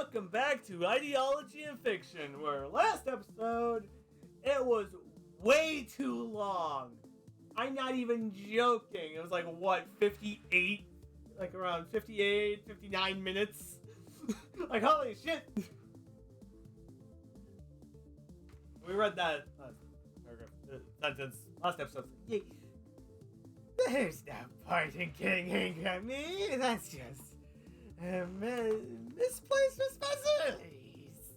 welcome back to Ideology and Fiction, where last episode, it was way too long. I'm not even joking. It was like, what, 58? Like around 58, 59 minutes? Like, holy shit! We read that last paragraph, sentence, last episode. Yay. There's no point in getting angry at me. That's just misplaced responsibilities.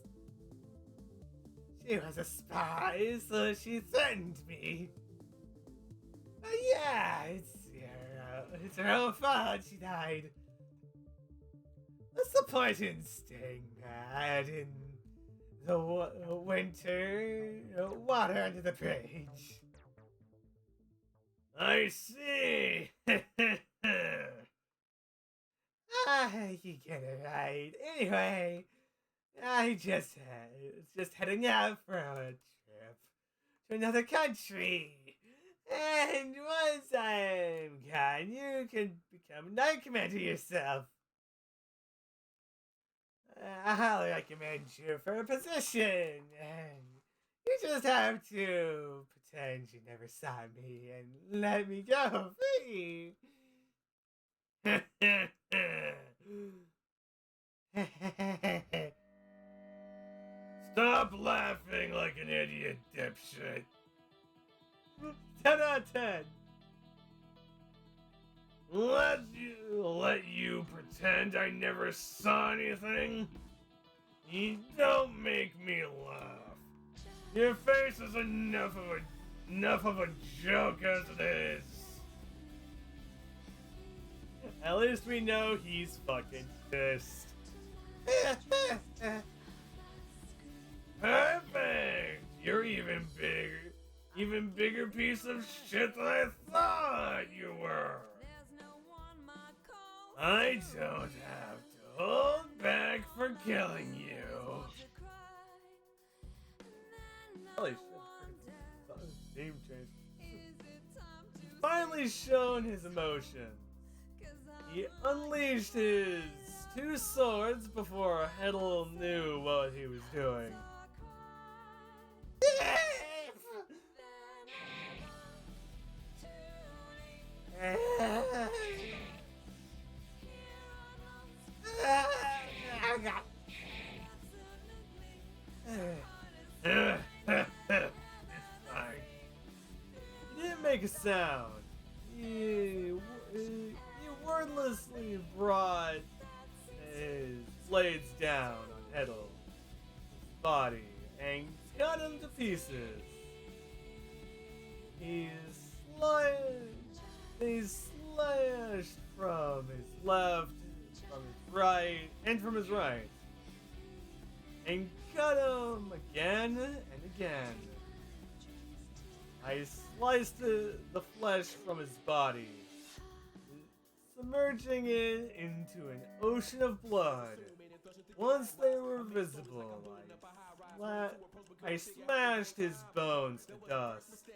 She was a spy, so she threatened me. But yeah, it's her own fault she died. What's the point in staying mad in the winter? Water under the bridge. I see. You get it right. Anyway, I just heading out for a trip to another country. And once I'm gone, you can become Knight Commander yourself. I'll recommend you for a position, and you just have to pretend you never saw me and let me go free. Stop laughing like an idiot, dipshit. 10 out of 10. Let you pretend I never saw anything? You don't make me laugh. Your face is enough of a joke as it is. At least we know he's fucking pissed. Perfect! You're even bigger piece of shit than I thought you were. I don't have to hold back for killing you. Holy shit, name change. He's finally shown his emotions. He unleashed his two swords before Heddle knew what he was doing. He didn't make a sound. He wordlessly brought his blades down on Heddle's body and cut him to pieces. He slashed from his left, from his right, and from his right, and cut him again and again. I sliced the flesh from his body, submerging it into an ocean of blood. Once they were visible, I smashed his bones to dust.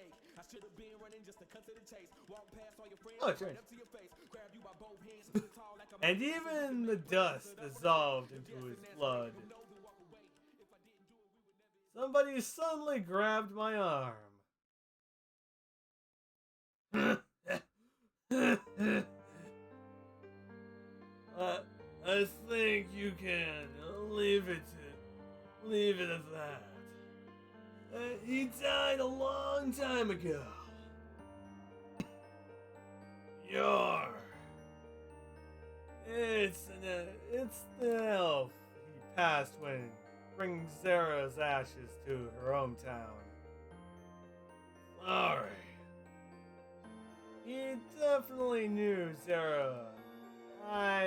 Oh, change. And even the dust dissolved into his blood. Somebody suddenly grabbed my arm. I think you can leave it at that. He died a long time ago. It's the elf he passed when bringing Zara's ashes to her hometown. Sorry. He definitely knew Zara. I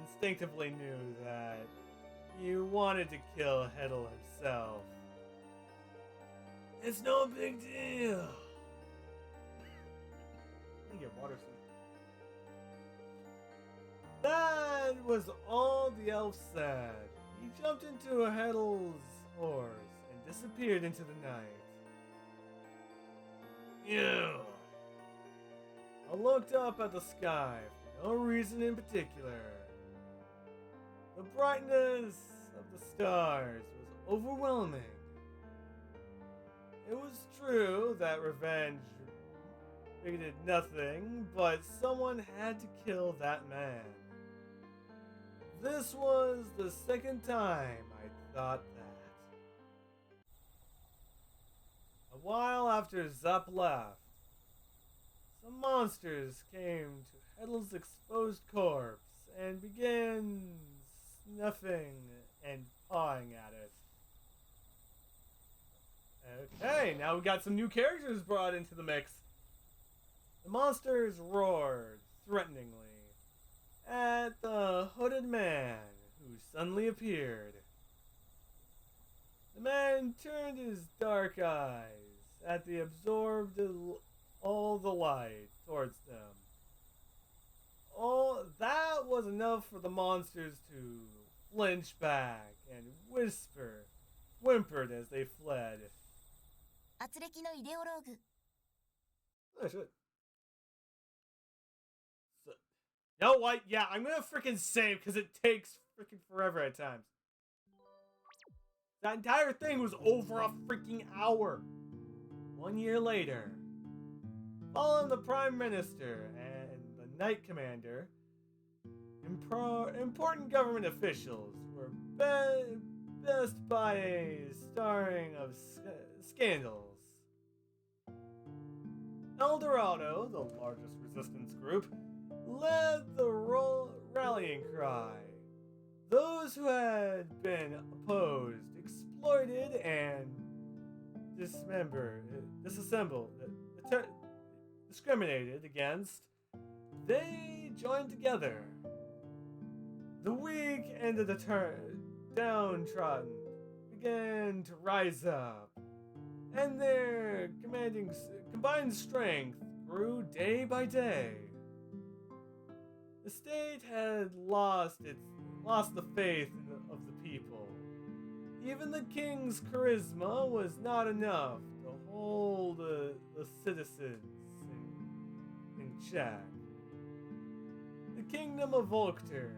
instinctively knew that he wanted to kill Heddle himself. It's no big deal. Let me get water soon. That was all the elf said. He jumped into Heddle's horse and disappeared into the night. You. I looked up at the sky for no reason in particular. The brightness of the stars was overwhelming. It was true that revenge did nothing, but someone had to kill that man. This was the second time I thought that. A while after Zup left, some monsters came to Heddle's exposed corpse and began snuffing and pawing at it. Okay, now we got some new characters brought into the mix. The monsters roared threateningly at the hooded man who suddenly appeared. The man turned his dark eyes at the absorbed all the light towards them. Oh, that was enough for the monsters to flinch back and whimpered as they fled. 圧力のイデオローグ Oh, shit. So, you know what? Yeah, I'm gonna freaking save because it takes freaking forever at times. That entire thing was over a freaking hour. 1 year later, following the Prime Minister and the Knight Commander, important government officials were best by a starring of scandals. Eldorado, the largest resistance group, led the rallying cry. Those who had been opposed, exploited, and discriminated against, they joined together. The weak and the downtrodden began to rise up, and their combined strength grew day by day. The state had lost the faith of the people. Even the king's charisma was not enough to hold the citizens in check. The kingdom of Volkter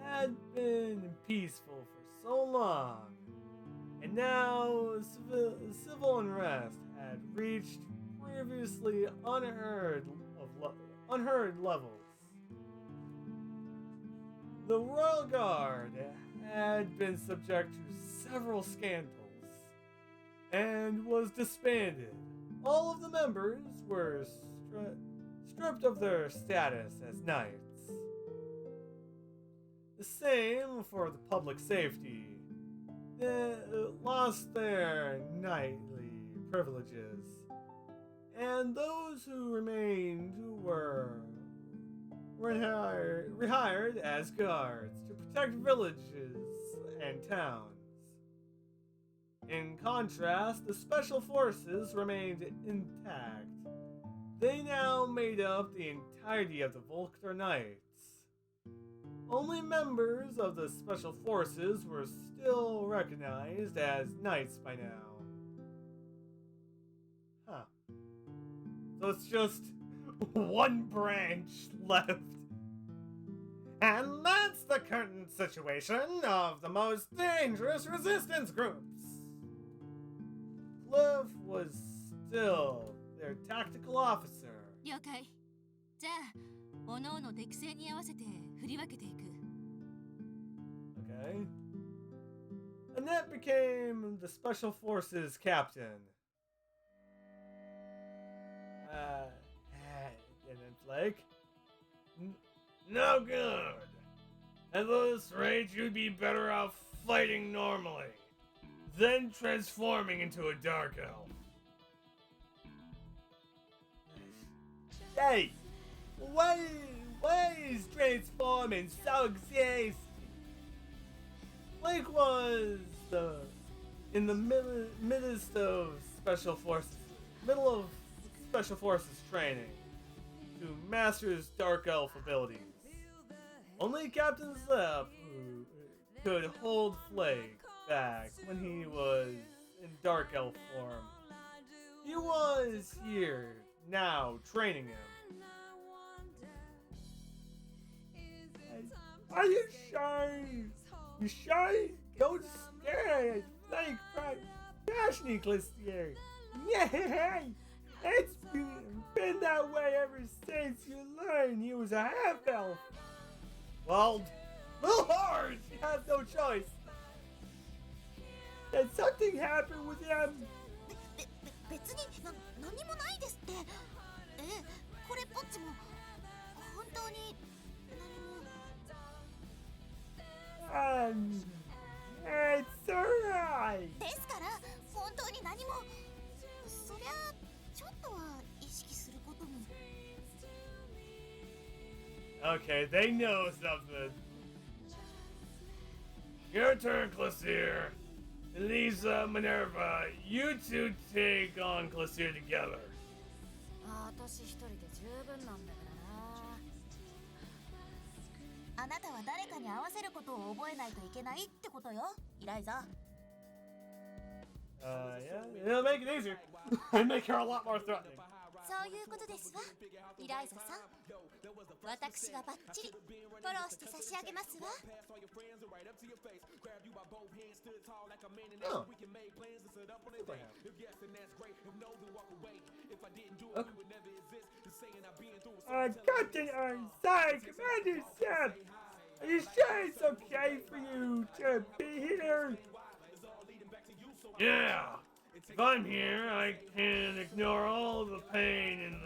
had been peaceful for so long, and now civil unrest had reached previously unheard levels. The Royal Guard had been subject to several scandals and was disbanded. All of the members were stripped of their status as knights. The same for the public safety. They lost their knightly privileges, and those who remained were rehired as guards to protect villages and towns. In contrast, the special forces remained intact. They now made up the entirety of the Volkter Knights. Only members of the special forces were still recognized as knights by now. Huh. So it's just one branch left. And that's the current situation of the most dangerous resistance groups. Cliff was still their tactical officer. 了解じゃあ各々適性に合わせて振り分けていく Okay. Annette became the Special Forces captain. And then Flake. No good. At this rate, you'd be better off fighting normally, then transforming into a dark elf. Hey, why is transforming so exist? Flake was in the midst of Special Forces training to master his dark elf abilities. Only Captain Zep who could hold Flake back when he was in dark elf form. He was here now training him. Are you shy? You shy? Don't stare. Thank Fashion Clistier. Yeah, it's been that way ever since you learned he was a half-elf. Well, little hard. She has no choice. Did something happen with him? 別に何もないですって。これっぽっちも本当に何も。It's alright. ですから本当に何も。そりゃちょっとは意識することも。Okay, they know something. Your turn, Clasir. Lisa, Minerva, you two take on Clasir together. 私一人で十分なんだからな。あなたは誰かに合わせることを覚えないといけないってことよ、イライザ。Yeah, it'll make it easier. And make her a lot more threatening. そういうことですわ、イライザさん。私がバッチリフォローして差し上げますわ。Oh. Captain Ironside, Commander Sam, are you sure it's okay for you to be here? Yeah. If I'm here, I can ignore all the pain and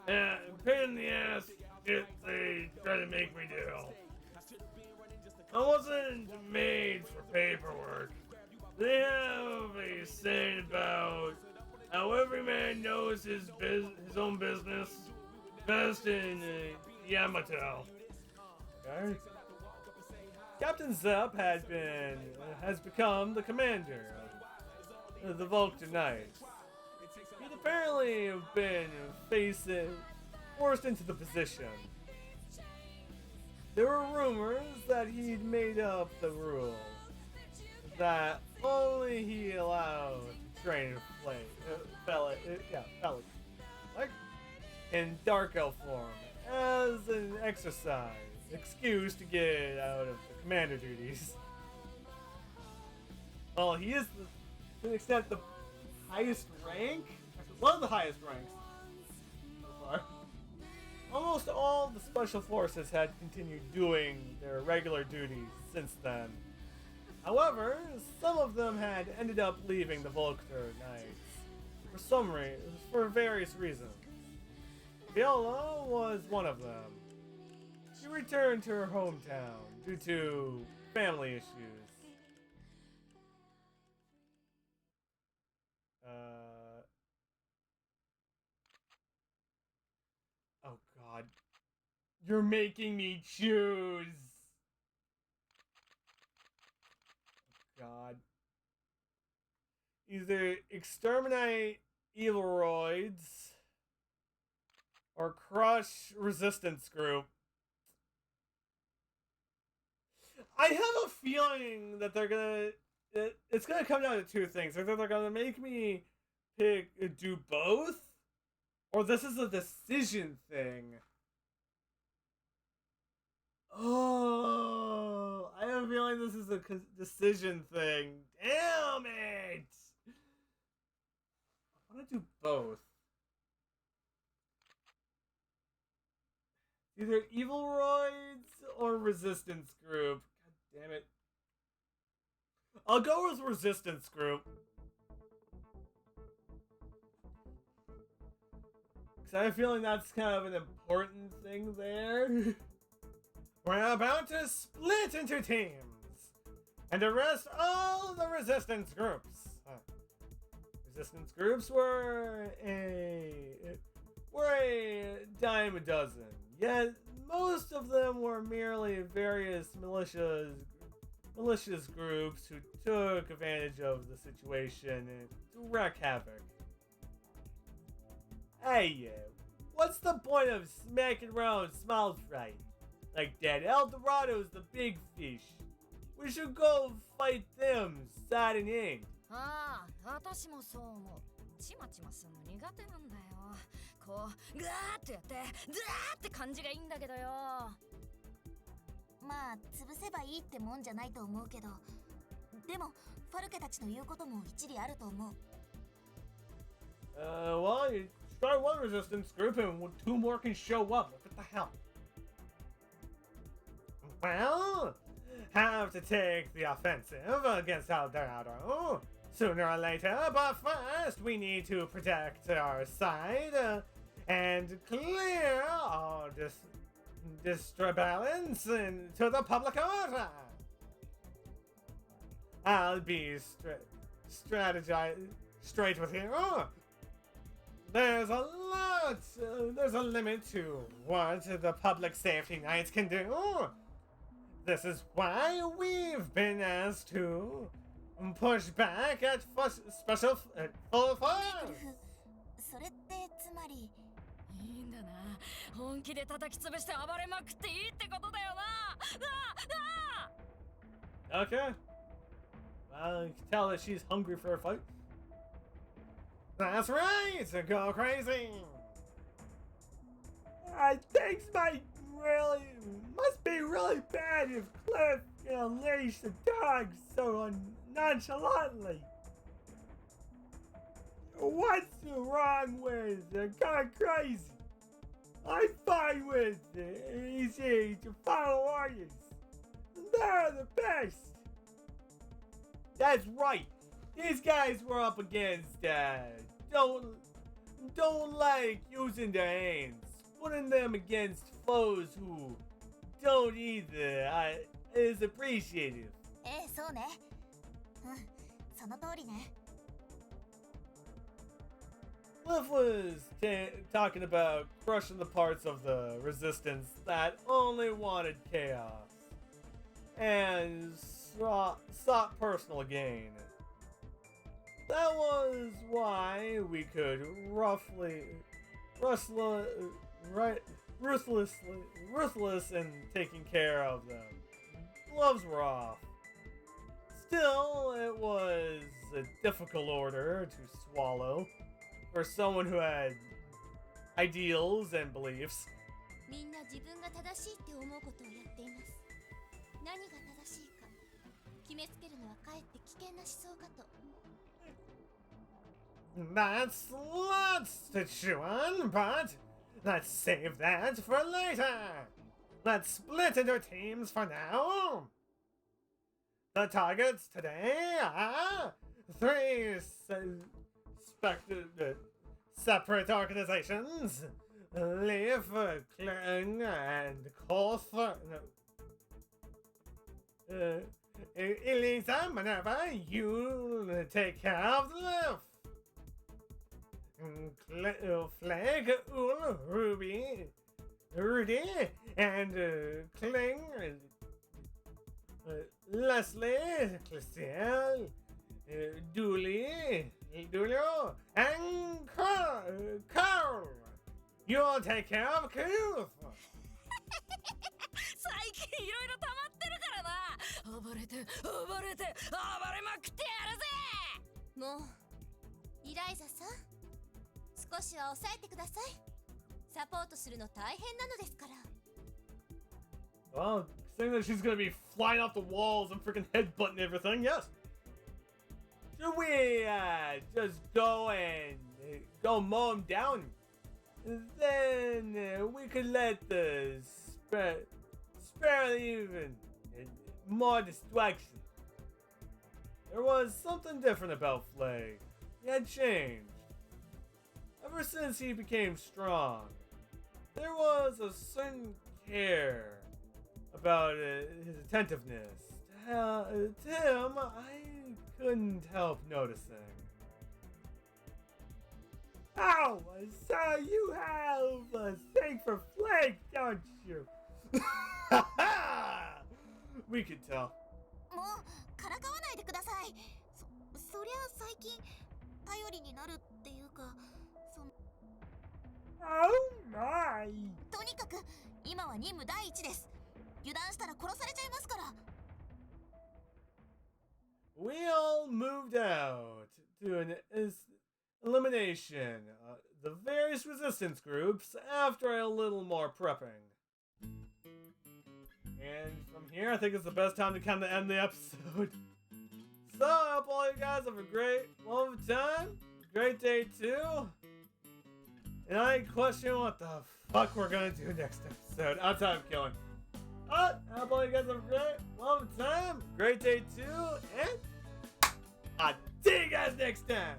the pain in the ass shit they try to make me do. I wasn't made for paperwork. They have a saying about how every man knows his own business best in Yamato. Okay. Captain Zepp has become the commander of the Vulcan Knights. He'd apparently have been forced into the position. There were rumors that he'd made up the rule that only he allowed to train Felix, like in Dark Elf form as an excuse to get out of the commander duties. Well, he is, to an extent, the highest rank, one of the highest ranks so far. Almost all the special forces had continued doing their regular duties since then. However, some of them had ended up leaving the Volkter Knights for various reasons. Viola was one of them. She returned to her hometown due to family issues. Oh God. You're making me choose. God. Either exterminate evilroids or crush resistance group. I have a feeling that it's gonna come down to two things. Either they're gonna make me do both, or this is a decision thing. Oh, I have a feeling this is a decision thing. Damn it! I want to do both. Either evilroids or resistance group. God damn it. I'll go with resistance group. Because I have a feeling that's kind of an important thing there. We're about to split into teams and arrest all the resistance groups. Resistance groups were a dime a dozen. Yet most of them were merely various malicious groups who took advantage of the situation to wreak havoc. Hey, what's the point of smacking around small fry? Like that, El Dorado's the big fish. We should go fight them side and end. ああ、私もそう思う。ちまちまするの苦手なんだよ。こう、ぐわーってやって、ずわーって感じがいいんだけどよ。まあ潰せばいいってもんじゃないと思うけど、でもファルケたちの言うことも一理あると思う。Well, you start one resistance group and two more can show up. What the hell? Well, have to take the offensive against El Dorado sooner or later, but first we need to protect our side and clear all disturbance into the public order. I'll be straight with you. There's a limit to what the public safety knights can do. This is why we've been asked to push back at special full force. それってつまり。いいんだな。本気で叩き潰して暴れまくっていいってことだよな。Okay. Well, you can tell that she's hungry for a fight. That's right! So go crazy! Things must be really bad if Cliff unleashed the dogs so nonchalantly. What's wrong with going crazy? I'm fine with easy to follow orders. They're the best. That's right. These guys were up against don't like using their hands, putting them against foes who don't either is appreciative. そうね。その通りね。Cliff was talking about crushing the parts of the resistance that only wanted chaos and sought personal gain. That was why we could ruthless in taking care of them. Gloves were off. Still, it was a difficult order to swallow for someone who had ideals and beliefs. みんな自分が正しいって思うことをやっています。何が正しいか決めつけるのはかえって危険な思想かと。That's lots to chew on, but let's save that for later. Let's split into teams for now. The targets today are three separate organizations: Leaf, Kling, and Koth. Elisa, Minerva, you take care of the Leaf. Flag, Rudy, and Kling, Leslie, Clistiel, Dulio, and Carl. You'll take care of Koof. 最近いろいろ溜まってるからな。暴れて暴れて暴れまくってやるぜ。もうイライザさん、少しは抑えてください。サポートするの大変なのですから。 Well, saying that she's gonna be flying off the walls and freaking headbutting everything, yes. Should we just go and go mow him down? Then we could let the spare even more destruction. There was something different about Flag. He had changed. Ever since he became strong, there was a certain care about his attentiveness. To him, I couldn't help noticing. Oh, so you have a thing for Flag, don't you? We could tell. もうからかわないでください。そりゃ最近頼りになるっていうか、Oh my! とにかく今は任務第一です。油断したら殺されちゃいますから。We all moved out to an elimination the various resistance groups after a little more prepping. And from here, I think it's the best time to kind of end the episode. So, I hope all you guys have a great long time, great day too. And I ain't questioning what the fuck we're gonna do next episode outside of killing. But I hope all you guys have a great long time, great day too, and I'll see you guys next time.